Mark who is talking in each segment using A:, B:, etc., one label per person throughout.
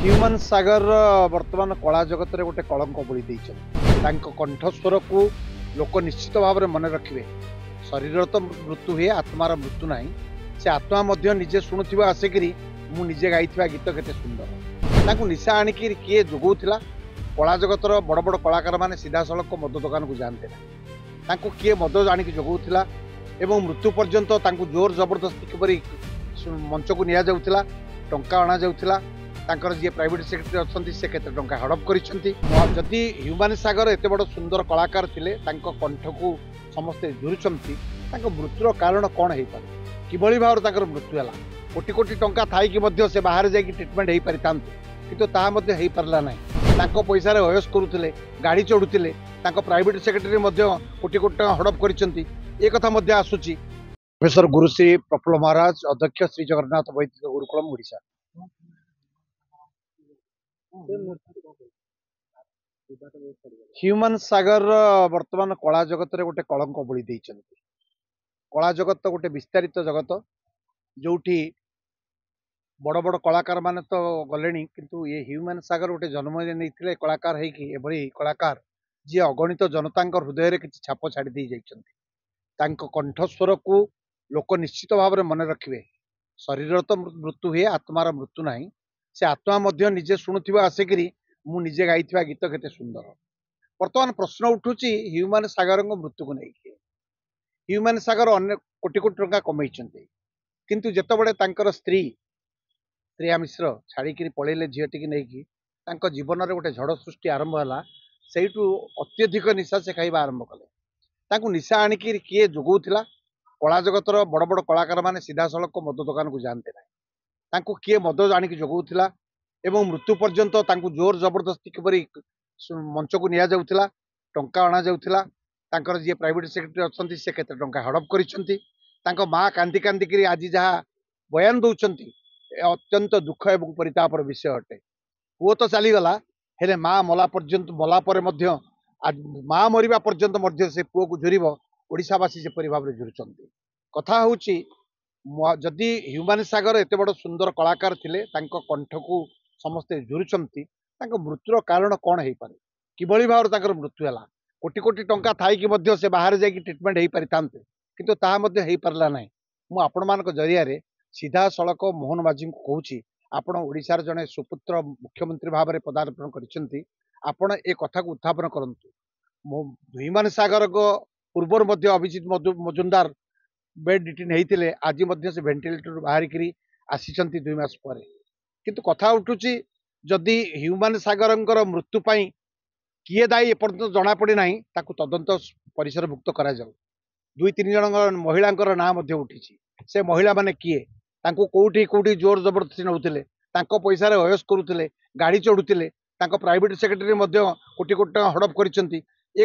A: Human सागर वर्तमान कला जगत रे गोटे कलंक बोली कंठस्वर को लोक निश्चित भाव में मन रखिए। शरीर तो मृत्यु हुए, आत्मार मृत्यु ना। से आत्मा निजे शुणुवा आसिक मुझे गाई गीत केते सुंदर निशा आणिक किए जोगौला। कला जगतर बड़ बड़ कलाकार मैंने सीधा सड़क मद दुकान को जाते ना, किए मद आणिक जोगौला एवं मृत्यु पर्यंत जोर जबरदस्ती किपरि मंच को निया जाउथिला, टंका अणा जाउथिला। तांकर जी प्राइवेट सेक्रेटरी अच्छा से केते टंका हड़प करिसेंती। जदि ह्यूमन सागर एते बड़ सुंदर कलाकार थिले, तांको कंठ को समस्ते झुरुचंती, तांको मृत्युर कारण कौन हो पारे, किभली भाव तांकर मृत्यु है। कोटी कोटी टंका थाई मध्य से बाहर जाकि ट्रिटमेंट हो पारि थांते, किंतु ताहा मध्य हो पारला नाही। तांको पैसा रे अयस करुथिले, गाड़ी चढ़ुथिले, तांको प्राइवेट सेक्रेटरी मध्य कोटी कोटी टंका हड़प करिसेंती। ए कथा मध्य आसुची। प्रोफेसर गुरुश्री प्रफुल्ल महाराज, अध्यक्ष श्री जगन्नाथ वैदिक गुरुकुलम ओडिशा। ह्यूमन सागर वर्तमान कला जगत रे गोटे कलंक बोली कला जगत तो गोटे विस्तारित जगत, जोठी बड़ बड़ कलाकार माने तो गले, किंतु ये ह्यूमन सागर गोटे जन्म नहीं कलाकार है कलाकार जी अगणित जनता हृदय रे किछि छाप छाड़ी दी जाइछन्ति। कंठस्वर को लोक निश्चित भाव में मन रखिए। शरीर तो मृत्यु हुए, आत्मार मृत्यु ना। से आत्मा निजे शुणुवा आसिक मुझे गाई गीत केते सुंदर। वर्तमान प्रश्न उठुची ह्यूमन सागर मृत्यु को लेकिन। ह्यूमन सागर अनेक कोटी कोटी टंका कमई, किंतु जितेबाला तांकर स्त्री प्रिया मिश्र छाड़ी पलैले झीटी नहीं, जीवन में गोटे झड़ सृष्टि आरंभ है। से अत्यधिक निशा से खाइबा आरंभ कले। निशा आणिक किए जोगौला। कला जगतर बड़ बड़ कलाकार मैंने सीधा सड़क मद दुकान को जाते ना, किए मद आणिक जोगौला एवं मृत्यु पर्यंत जोर जबरदस्ती किपरि मंच को निया जाउथिला, टंका अणा जाउथिला। तांकर जी प्राइवेट सेक्रेटरी अच्छा से केते टंका हड़प करिसेंती। तांको मां कांदी कांदी आज जहाँ बयान दौरान अत्यंत दुख एवं परितापर विषय अटे। पुओ तो चलीगला, हेले माँ मला पर्यंत मलापर माँ मरिबा पर्यंत से पुओ को झुरिब ओडिशावासी जेपरि भाव में झुरुचंती। कथा होची जदि ह्यूमन सागर एते बड़ सुंदर कलाकार थिले, तांको कंठ को समस्ते झुरुचंती, तांको मृत्युर कारण कौन हो पारे, किभली भाव तांकर मृत्यु है। कोटी कोटी टंका थाई मध्य से बाहर जाकि ट्रिटमेंट हो पारि थांते, किंतु ताहा मध्य हो पारला नाही। मु आपण मानक जरिया रे सीधा सड़क मोहन माझी को कहूची, आपण ओडिशार जने सुपुत्र मुख्यमंत्री भाव में पदार्पण करिसेंती। आपण ए कथा को उत्थापन करंतु। ह्यूमन सागर को पूर्वर मध्य अभिजीत मजुमदार बेड डिटेन होते, आज से वेंटिलेटर बाहरिक आसी 2 मास पर। किंतु कथा उठुची जदि ह्यूमन सागर मृत्यु पाई किए दायी एपर्यंत जना पड़ी ना, तदंत परिसरभुक्त करा जाऊ। 2-3 जन महिला ना उठी, से महिला माने किए, कौटी कौटी जोर जबरदस्ती नौले, पैसा रे अयस करुले, गाड़ी चढ़ुले, प्राइवेट सेक्रेटरी कोटी कोटी टंका हड़प कर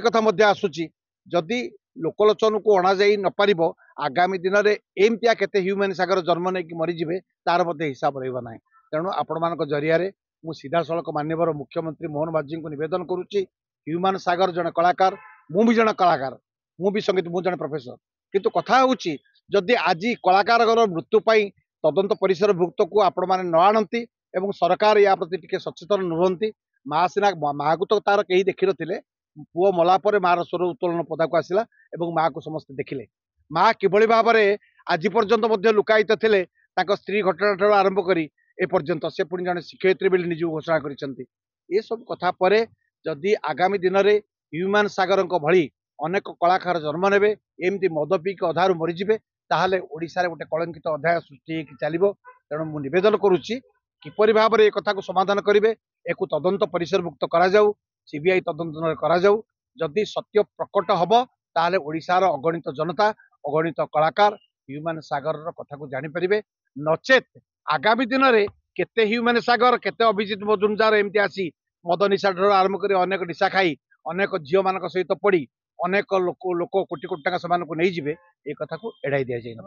A: कथा आसूची। जदि लोकलोचन को अणा जाई न पारिबो, आगामी दिन में एमतिया केते ह्यूमन सागर जन्म नहीं मरीजे, तार हिसाब रहा ना। तेणु आपण मान जरिया मु सीधा सड़क माननीय मुख्यमंत्री मोहन माझी को निवेदन करुच्ची, ह्यूमन सागर जन कलाकार, मु भी जन कलाकार, मु भी संगीत, मु जन प्रोफेसर। किंतु कथा होची जदि आज कलाकार मृत्यु पाई तदंत परिसरभुक्त को आपण माने न आणंती एवं सरकार या प्रति टिके सचेतन नुहंती। माँ सिना माँ को तो तार कहीं देखी नथिले, पुओ मला पर मार स्वर उत्तोलन पदा को आसिला एवं माँ को समस्त देखिले। माँ किभली भाव में आज पर्यंत लुकायित थिले, तांको स्त्री घटना ठारू आरंभ करी ए पर्यंत से पुणी जने शिक्षयित्री बोली निज घोषणा करिसेंती। ए सब कथा परे जदि आगामी दिन में ह्यूमन सागर भली अनेक कलाकार जन्म नेबे, एमती मद पीक अधारू मरीजे, ताहले ओडिशा रे गोटे कलंकित अध्याय सृष्टि चलिबो। तेणु मु निवेदन करुच्ची किपरि भाव में कथा को समाधान करेंगे, एक तदंत परिसरभुक्त करा जाऊ, सीबीआई तदंत करा जाऊ। जदि सत्य प्रकट हम, ताहले ओडिशार अगणित जनता, अगणित कलाकार ह्यूमन सागर कथा को जानि परिबे। नचेत आगामी दिन में केते ह्यूमन सागर, केते अभिजीत मजुमदार एमती आसी मद निशा ठारू आरंभ कर अनेक निशा खाई अनेक झील मान सहित पड़ी अनेक लोक लोक कोटी कोटी टंका से नहीं जिबे, ए कथा को एड़ाई दिया जाए ना।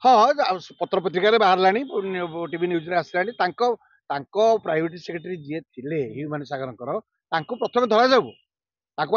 A: हाँ, पत्र पत्रिका बाहर लानी, टीवी न्यूज रे आसलानी। प्राइवेट सेक्रेटरी जी थिले ह्यूमन सागर प्रथम धरा जाऊ।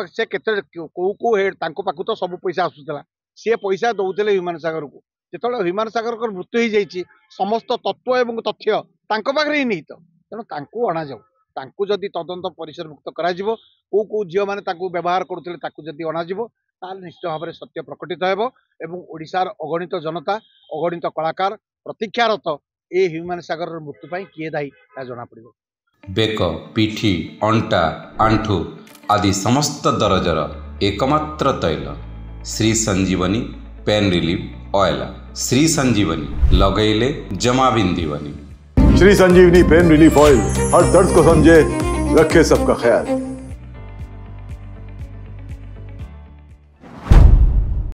A: से केते को पाखु तो सब पैसा आसुला, सी पैसा दौले ह्यूमन सागर को, ଯେତେବେଳେ ହ୍ୟୁମାନ ସାଗରଙ୍କର ମୃତ୍ୟୁ ହେଇଯାଇଛି ସମସ୍ତ ତତ୍ତ୍ୱ ଏବଂ ତଥ୍ୟ ତାଙ୍କ ପାଖରେ ହିଁ ନିହିତ। ତେଣୁ ତାଙ୍କୁ ଅଣାଯାଉ, ତାଙ୍କୁ ଯଦି ତଦନ୍ତ ପରିସରଭୁକ୍ତ କରାଯିବ, କୋଉ କୋଉ ଝିଅମାନେ ତାଙ୍କୁ ବ୍ୟବହାର କରୁଥିଲେ ତାକୁ ଯଦି ଅଣାଯିବ, ତାହେଲେ ନିଶ୍ଚିତ ଭାବରେ ସତ୍ୟ ପ୍ରକଟିତ ହେବ ଏବଂ ଓଡ଼ିଶାର ଅଗଣିତ ଜନତା, ଅଗଣିତ କଳାକାର ପ୍ରତୀକ୍ଷାରତ ଏ ହ୍ୟୁମାନ ସାଗରର ମୃତ୍ୟୁ ପାଇଁ କିଏ ଦାୟୀ ତାହା ଜଣାପଡ଼ିବ।
B: ବେକ, ପିଠି, ଅଣ୍ଟା, ଆଣ୍ଠୁ ଆଦି ସମସ୍ତ ଦରଜର एकमात्र तैल श्री संजीवनी पेन रिलीफ ऑयल। श्री संजीवनी लगैले जमा बिंदीवनी।
C: श्री संजीवनी पेन रिलीफ ऑयल हर दर्द को समझे, रखे सबका ख्याल।